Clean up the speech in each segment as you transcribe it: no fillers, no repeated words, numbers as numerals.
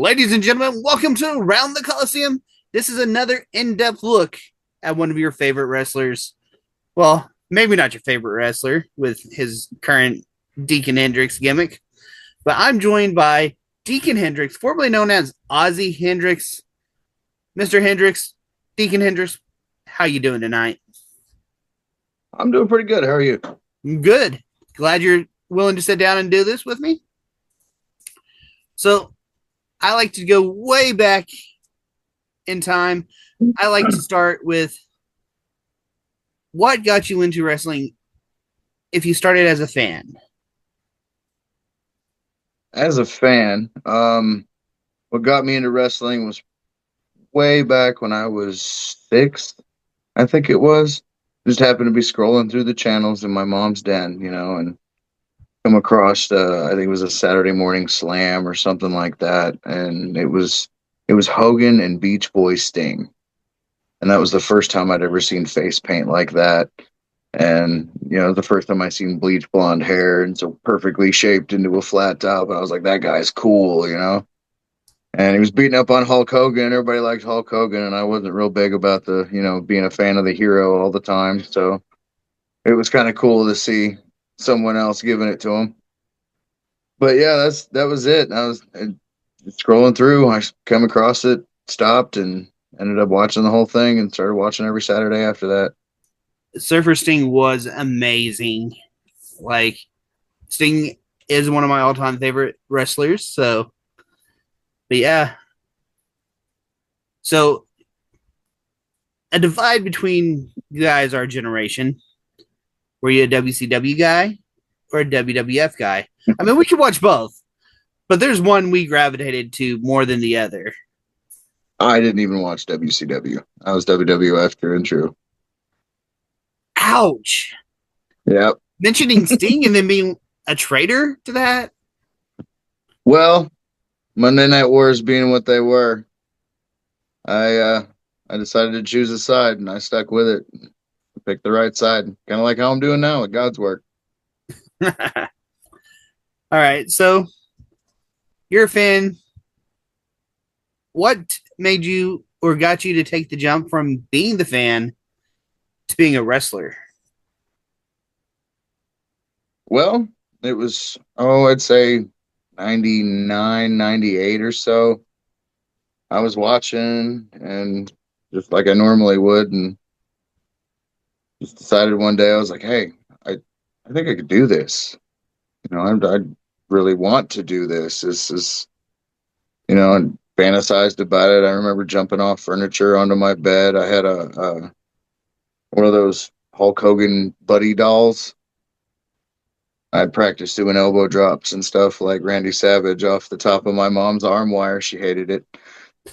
Ladies and gentlemen, welcome to Around the Colosseum. This is another in-depth look at one of your favorite wrestlers. Well, maybe not your favorite wrestler with his current Deacon Hendrix gimmick, but I'm joined by Deacon Hendrix, formerly known as Ozzy Hendrix. Mr. Hendrix, Deacon Hendrix, how you doing tonight? I'm doing pretty good. How are you? Good. Glad you're willing to sit down and do this with me. So, I like to go way back in time. I like to start with what got you into wrestling if you started as a fan? As a fan, what got me into wrestling was way back when I was six, I think it was. Just happened to be scrolling through the channels in my mom's den, and come across I think it was a Saturday Morning Slam or something like that, and it was Hogan and Beach Boy Sting, and that was the first time I'd ever seen face paint like that. And the first time I seen bleach blonde hair and so perfectly shaped into a flat top, I was like, that guy's cool. And he was beating up on Hulk Hogan, and everybody liked Hulk Hogan, and I wasn't real big about being a fan of the hero all the time. So it was kind of cool to see someone else giving it to him. But yeah, that was it. I was scrolling through, I come across it, stopped, and ended up watching the whole thing, and started watching every Saturday after that. Surfer Sting was amazing. Like, Sting is one of my all-time favorite wrestlers. But yeah. So, a divide between you guys, our generation. Were you a WCW guy or a WWF guy? I mean, we could watch both, but there's one we gravitated to more than the other. I didn't even watch WCW. I was WWF through and through. Ouch. Yep. Mentioning Sting and then being a traitor to that. Well, Monday Night Wars being what they were, I decided to choose a side, and I stuck with it. Picked the right side, kind of like how I'm doing now with God's work. All right, so you're a fan. What made you or got you to take the jump from being the fan to being a wrestler? Well, it was, I'd say 99, 98 or so. I was watching and just like I normally would, and just decided one day I was like, hey, I think I could do this. I really want to do this. This is, and fantasized about it. I remember jumping off furniture onto my bed. I had a one of those Hulk Hogan buddy dolls. I practiced doing elbow drops and stuff like Randy Savage off the top of my mom's arm wire. She hated it.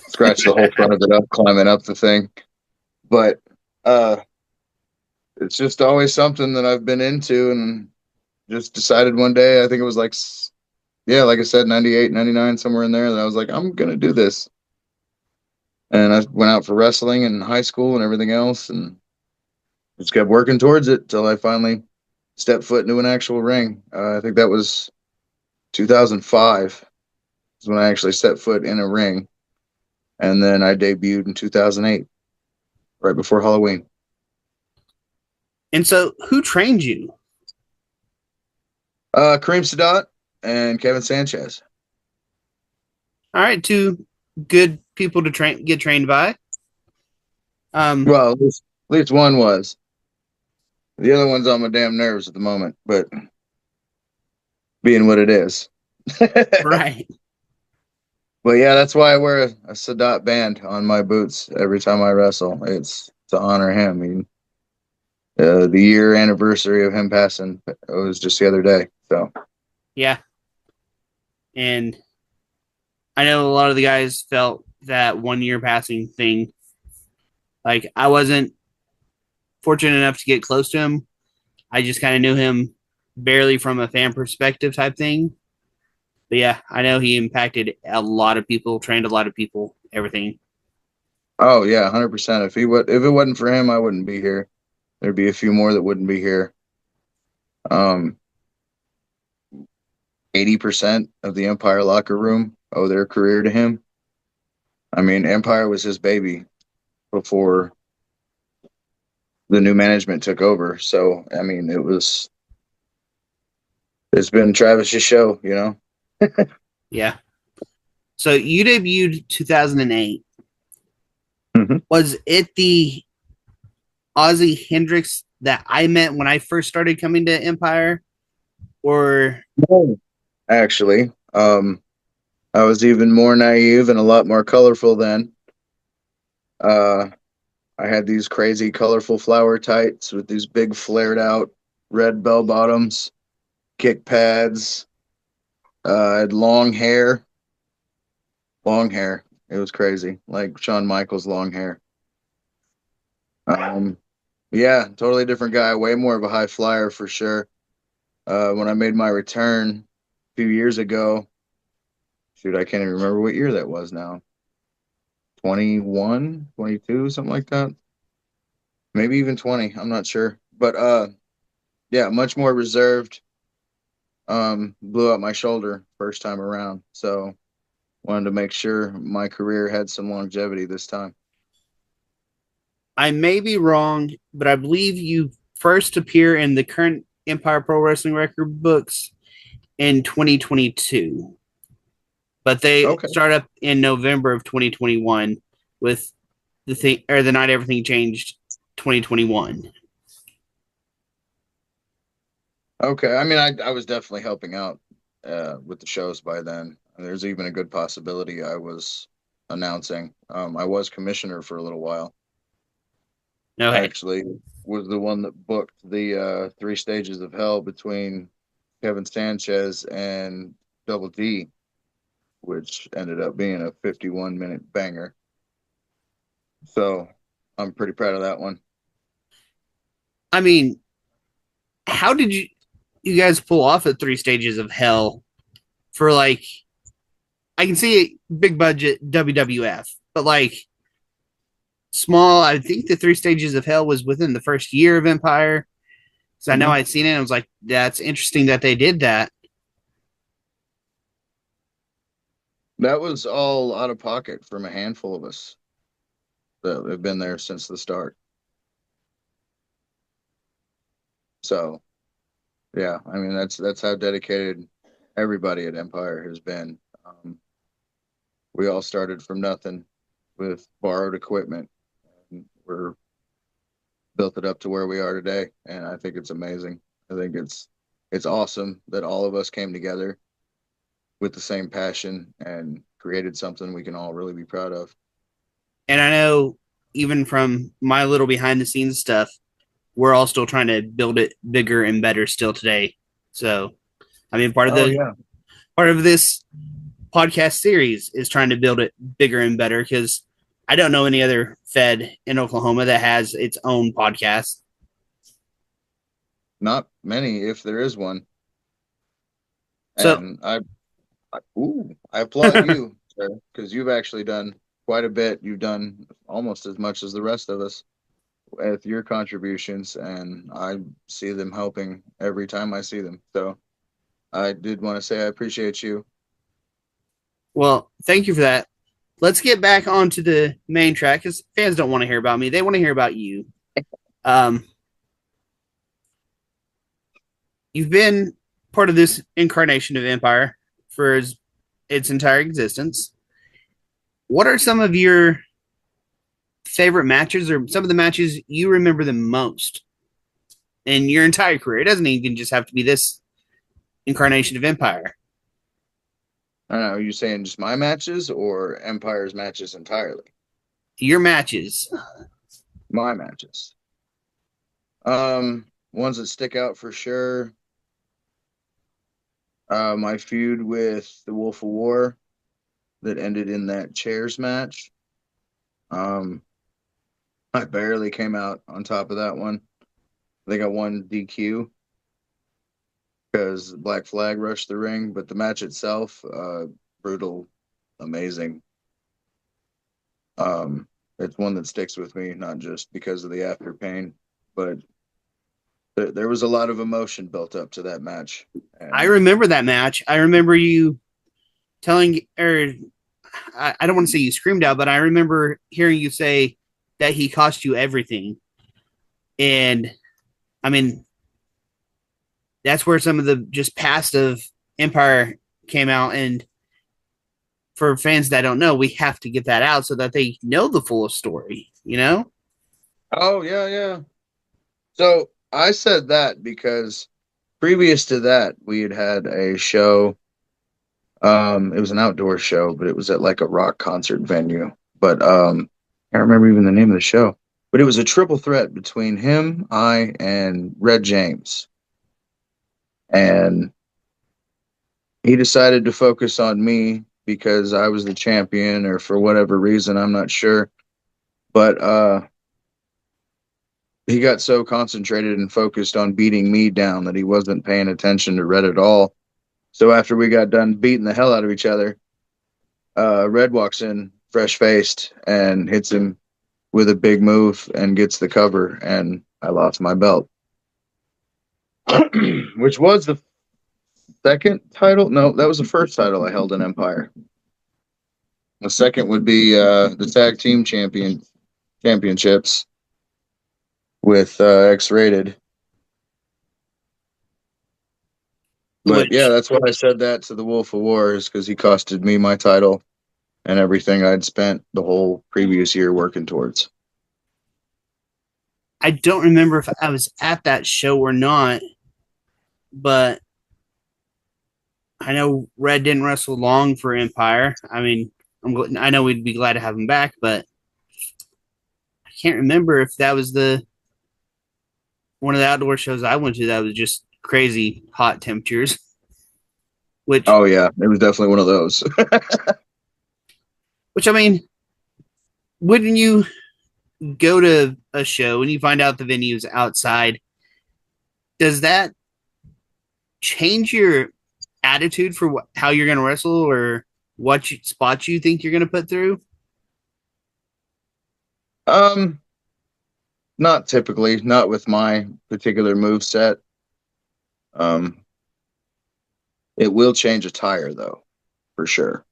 Scratched the whole front of it up, climbing up the thing. But uh, it's just always something that I've been into, and just decided one day, I think it was like, yeah, like I said, 98, 99, somewhere in there, that I was like, I'm going to do this. And I went out for wrestling in high school and everything else, and just kept working towards it till I finally stepped foot into an actual ring. I think that was 2005 is when I actually set foot in a ring. And then I debuted in 2008, right before Halloween. And so, who trained you? Kareem Sadat and Kevin Sanchez. All right, two good people to get trained by. Well, at least one was. The other one's on my damn nerves at the moment, but being what it is. Right. But yeah, that's why I wear a Sadat band on my boots every time I wrestle. It's to honor him. I mean, the year anniversary of him passing was just the other day. So Yeah. And I know a lot of the guys felt that 1 year passing thing. Like, I wasn't fortunate enough to get close to him. I just kind of knew him barely from a fan perspective type thing. But yeah, I know he impacted a lot of people, trained a lot of people, everything. oh yeah, 100%. If it wasn't for him, I wouldn't be here. There'd be a few more that wouldn't be here. Um, 80% of the Empire locker room owe their career to him. I mean, Empire was his baby before the new management took over. So, I mean, it's been Travis's show, you know? Yeah. So you debuted 2008. Mhm. Was it the Ozzy Hendrix that I met when I first started coming to Empire? Or, No. Actually, I was even more naive and a lot more colorful then. Uh, I had these crazy colorful flower tights with these big flared out red bell bottoms, kick pads. I had long hair. It was crazy, like Shawn Michaels' long hair. Um, yeah, totally different guy. Way more of a high flyer for sure. When I made my return a few years ago, shoot, I can't even remember what year that was now. 21, 22, something like that. Maybe even 20. I'm not sure. But yeah, much more reserved. Blew out my shoulder first time around. So wanted to make sure my career had some longevity this time. I may be wrong, but I believe you first appear in the current Empire Pro Wrestling record books in 2022, but they Okay. start up in November of 2021 with the thing or the night everything changed 2021. Okay. I mean, I was definitely helping out with the shows by then. There's even a good possibility I was announcing. I was commissioner for a little while. I Okay. actually was the one that booked the three stages of hell between Kevin Sanchez and Double D, which ended up being a 51-minute banger. So I'm pretty proud of that one. I mean, how did you guys pull off the three stages of hell for like I can see it big budget WWF, but like small, I think the three stages of hell was within the first year of Empire. So I know Mhm. I'd seen it and I was like, that's interesting that they did that. That was all out of pocket from a handful of us that have been there since the start. So yeah, I mean that's how dedicated everybody at Empire has been. We all started from nothing with borrowed equipment, and we're built it up to where we are today. And I think it's amazing. I think it's awesome that all of us came together with the same passion and created something we can all really be proud of. And I know even from my little behind the scenes stuff, we're all still trying to build it bigger and better still today. So, I mean, Oh yeah. part of this podcast series is trying to build it bigger and better because I don't know any other Fed in Oklahoma that has its own podcast. Not many, if there is one. So, And I applaud you, sir, because you've actually done quite a bit. You've done almost as much as the rest of us with your contributions, and I see them helping every time I see them. So I did want to say I appreciate you. well, thank you for that. Let's get back onto the main track because fans don't want to hear about me; they want to hear about you. Um, you've been part of this incarnation of Empire for its entire existence. What are some of your favorite matches or some of the matches you remember the most in your entire career? It doesn't even just have to be this incarnation of Empire. I don't know, are you saying just my matches or Empire's matches entirely? Your matches. My matches. Ones that stick out for sure. My feud with the Wolf of War that ended in that chairs match. Um, I barely came out on top of that one. I think I won DQ because Black Flag rushed the ring, but the match itself, brutal, amazing. Um, it's one that sticks with me, not just because of the after pain, but there was a lot of emotion built up to that match. I And remember that match. I remember you telling, or I don't want to say you screamed out, but I remember hearing you say that he cost you everything. And I mean, that's where some of the just past of Empire came out. And for fans that don't know, we have to get that out so that they know the full story, you know? Oh, yeah, yeah. So I said that because previous to that, we had had a show. It was an outdoor show, but it was at like a rock concert venue. But I can't remember even the name of the show. But it was a triple threat between him, I, and Red James. And he decided to focus on me because I was the champion, or for whatever reason, I'm not sure. But he got so concentrated and focused on beating me down that he wasn't paying attention to Red at all. So after we got done beating the hell out of each other, Red walks in fresh faced and hits him with a big move and gets the cover, and I lost my belt, which was the second title. No, that was the first title I held in Empire. The second would be the tag team championships with X-Rated. But yeah, Which that's why I said that to the Wolf of War, is because he costed me my title and everything I'd spent the whole previous year working towards. I don't remember if I was at that show or not, but I know Red didn't wrestle long for Empire. I mean, I know we'd be glad to have him back, but I can't remember if that was the one of the outdoor shows I went to that was just crazy hot temperatures. Which, Oh yeah, it was definitely one of those. which I mean, wouldn't you go to a show and you find out the venue's outside? Does that change your attitude for how you're going to wrestle or what spots you think you're going to put through? um, Not typically, not with my particular move set. Um, it will change a tire though, for sure.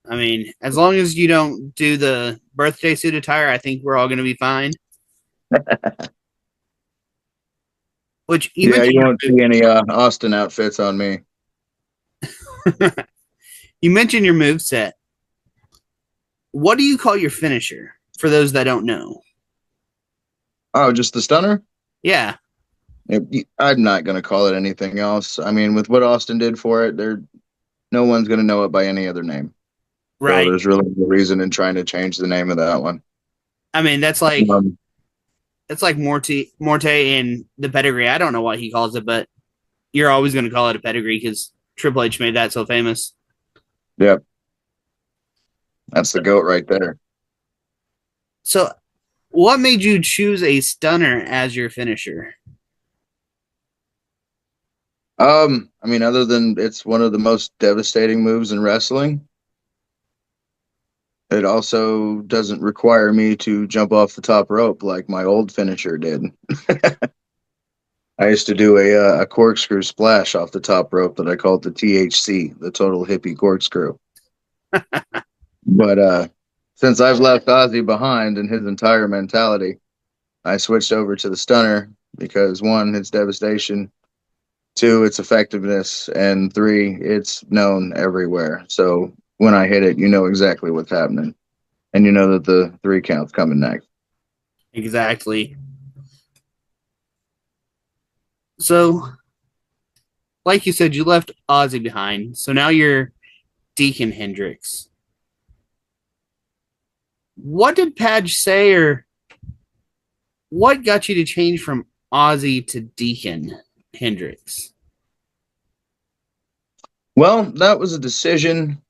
I mean, as long as you don't do the birthday suit attire, I think we're all going to be fine. Which you Yeah, mentioned you won't see any Austin outfits on me. you mentioned your move set. What do you call your finisher for those that don't know? Oh, just the stunner? Yeah, I'm not going to call it anything else. I mean, with what Austin did for it, there no one's going to know it by any other name. So right. there's really no reason in trying to change the name of that one. I mean, Um, that's like Morte in the pedigree. I don't know what he calls it, but you're always going to call it a pedigree because Triple H made that so famous. yep, that's the goat right there. So, what made you choose a stunner as your finisher? I mean, other than it's one of the most devastating moves in wrestling, it also doesn't require me to jump off the top rope like my old finisher did. I used to do a corkscrew splash off the top rope that I called the THC, the total hippie corkscrew. But since I've left Ozzy behind and his entire mentality, I switched over to the stunner because one, it's devastation, two, it's effectiveness, and three, it's known everywhere. So when I hit it, you know exactly what's happening, and you know that the three count's coming next. Exactly. So, like you said, you left Ozzy behind. So now you're Deacon Hendrix. What did Padge say, or what got you to change from Ozzy to Deacon Hendrix? Well, that was a decision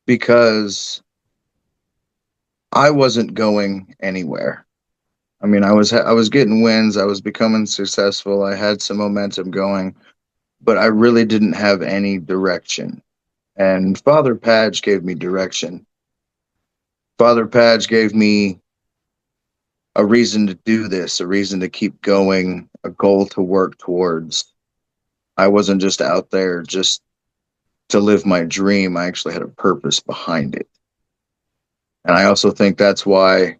because I wasn't going anywhere. I mean, I was getting wins, I was becoming successful, I had some momentum going, but I really didn't have any direction. And Father Padge gave me direction. Father Padge gave me a reason to do this, a reason to keep going, a goal to work towards. I wasn't just out there just to live my dream. I actually had a purpose behind it. And I also think that's why,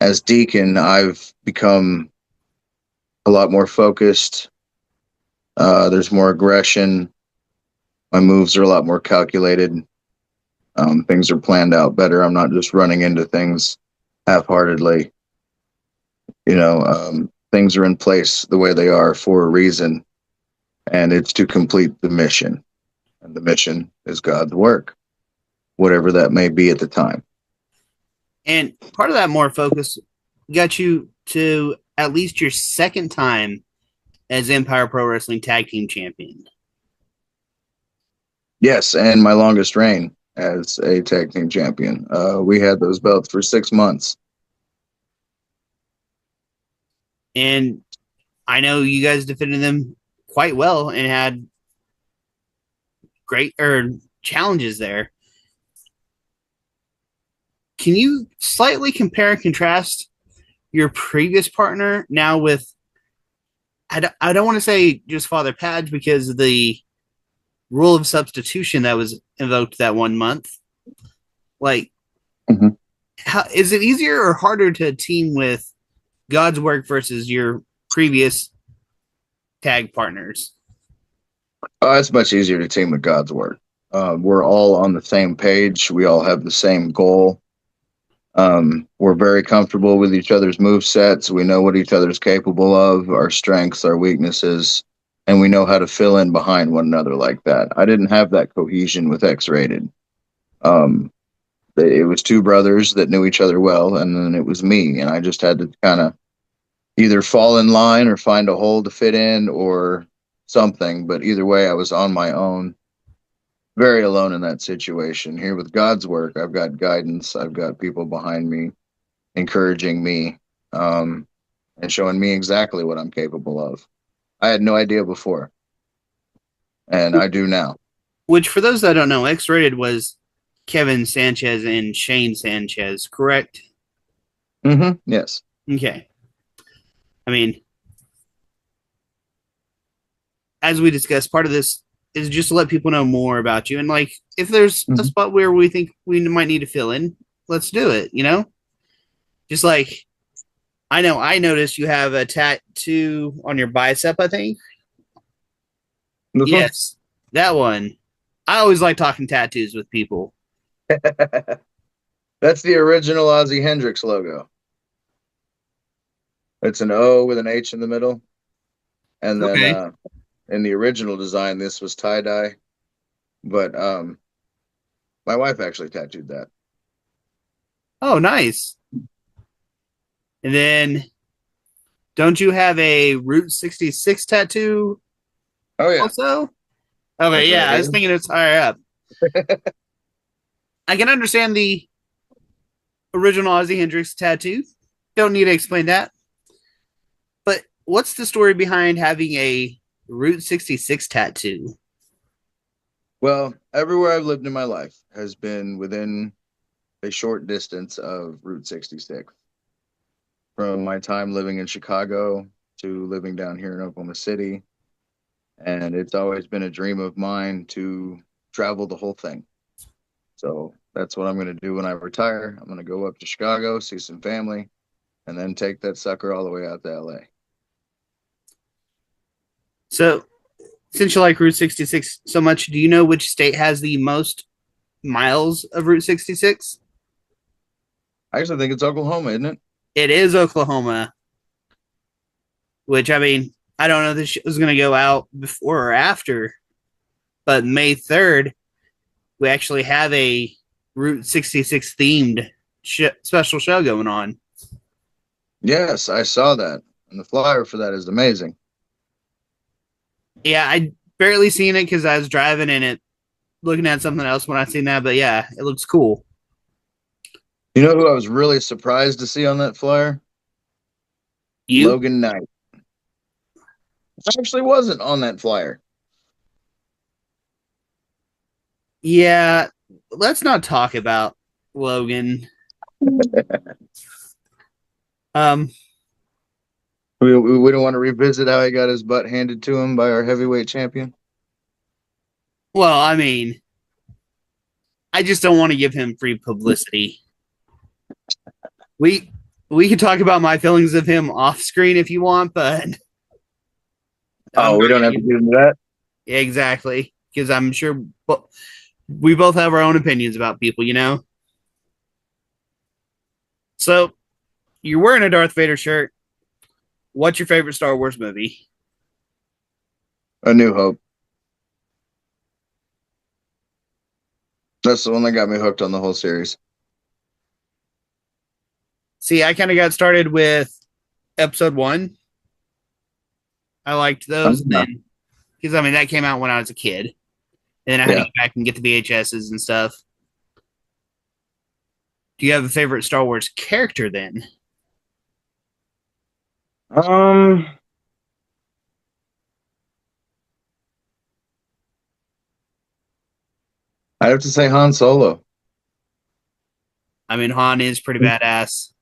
as Deacon, I've become a lot more focused. There's more aggression. My moves are a lot more calculated. Things are planned out better. I'm not just running into things half-heartedly. Things are in place the way they are for a reason, and it's to complete the mission. And the mission is God's work, whatever that may be at the time. And part of that more focus got you to at least your second time as Empire Pro Wrestling Tag Team Champion. Yes, and my longest reign as a tag team champion. We had those belts for 6 months. And I know you guys defended them quite well and had great challenges there. Can you slightly compare and contrast your previous partner now with, I don't want to say just Father Padge because of the rule of substitution that was invoked that 1 month? Like, how is it easier or harder to team with God's work versus your previous tag partners? It's much easier to team with God's work. We're all on the same page. We all have the same goal. We're very comfortable with each other's move sets. We know what each other's capable of, our strengths, our weaknesses, and we know how to fill in behind one another like that. I didn't have that cohesion with X-Rated. It was two brothers that knew each other well, and then it was me, and I just had to kind of either fall in line or find a hole to fit in or something. But either way, I was on my own, very alone in that situation. Here with God's work, I've got guidance. I've got people behind me, encouraging me, and showing me exactly what I'm capable of. I had no idea before, and I do now. Which, for those that don't know, X-Rated was Kevin Sanchez and Shane Sanchez, correct? Yes. Okay. I mean, as we discussed, part of this is just to let people know more about you. And, like, if there's a spot where we think we might need to fill in, let's do it, you know? Just like, I know I noticed you have a tattoo on your bicep, I think. This Yes, that one. I always like talking tattoos with people. That's the original Ozzy Hendrix logo. It's an O with an H in the middle. And then Okay. in the original design, this was tie-dye. But my wife actually tattooed that. Oh, nice. And then, don't you have a Route 66 tattoo Oh, yeah. also? Okay, That's yeah, right I here. was thinking it's higher up. I can understand the original Ozzy Hendrix tattoo. Don't need to explain that. But what's the story behind having a Route 66 tattoo? Well, everywhere I've lived in my life has been within a short distance of Route 66. From my time living in Chicago to living down here in Oklahoma City. And it's always been a dream of mine to travel the whole thing. So that's what I'm going to do when I retire. I'm going to go up to Chicago, see some family, and then take that sucker all the way out to LA. So, since you like Route 66 so much, do you know which state has the most miles of Route 66? I actually think it's Oklahoma, isn't it? It is Oklahoma, which, I mean, I don't know if this shit was going to go out before or after, but May 3rd, we actually have a Route 66 themed special show going on. Yes, I saw that. And the flyer for that is amazing. Yeah, I barely seen it because I was driving and it looking at something else when I seen that, but yeah, it looks cool. You know who I was really surprised to see on that flyer? You? Logan Knight. I actually wasn't on that flyer. Yeah, let's not talk about Logan. Um, We don't want to revisit how he got his butt handed to him by our heavyweight champion. Well, I mean, I just don't want to give him free publicity. We we can talk about my feelings of him off screen if you want, but I'm Oh, we not don't have to gonna get into that. give exactly because I'm sure we both have our own opinions about people, you know. So you're wearing a Darth Vader shirt. What's your favorite Star Wars movie? A New Hope. That's the one that got me hooked on the whole series. See, I kind of got started with Episode One. I liked those, and Uh, then because I mean that came out when I was a kid, and then I had to yeah. go back and get the VHSs and stuff. Do you have a favorite Star Wars character then? Um, I have to say Han Solo. I mean, Han is pretty badass.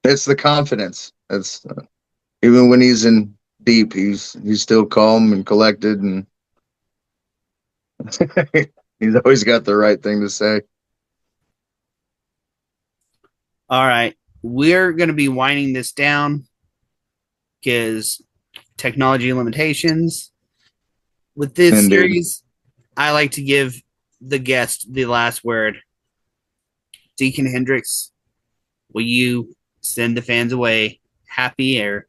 It's the confidence. It's even when he's in deep, he's still calm and collected, and he's always got the right thing to say. All right, we're going to be winding this down because technology limitations. With this Indeed. series, I like to give the guest the last word. Deacon Hendrix, will you send the fans away happy or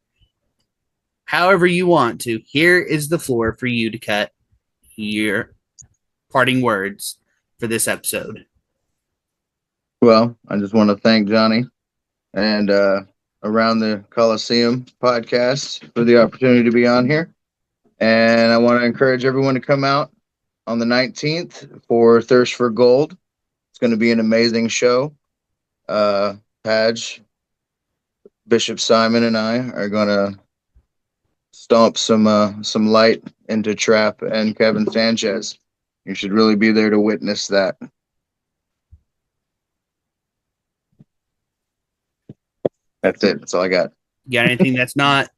however you want to? Here is the floor for you to cut your parting words for this episode. Well, I just want to thank Johnny and Around the Colosseum podcast for the opportunity to be on here. And I want to encourage everyone to come out on the 19th for Thirst for Gold. It's going to be an amazing show. Padge, Bishop Simon, and I are going to stomp some light into Trap and Kevin Sanchez. You should really be there to witness that. That's it. That's all I got. You got anything that's not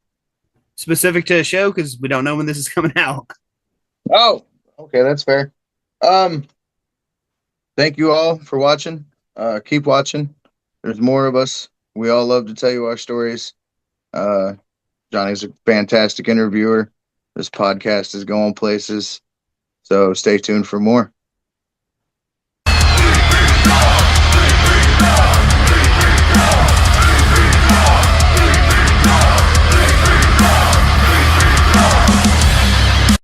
specific to a show because we don't know when this is coming out? Oh, okay, that's fair. Um, Thank you all for watching. Keep watching. There's more of us. We all love to tell you our stories. Uh, Johnny's a fantastic interviewer. This podcast is going places. So stay tuned for more.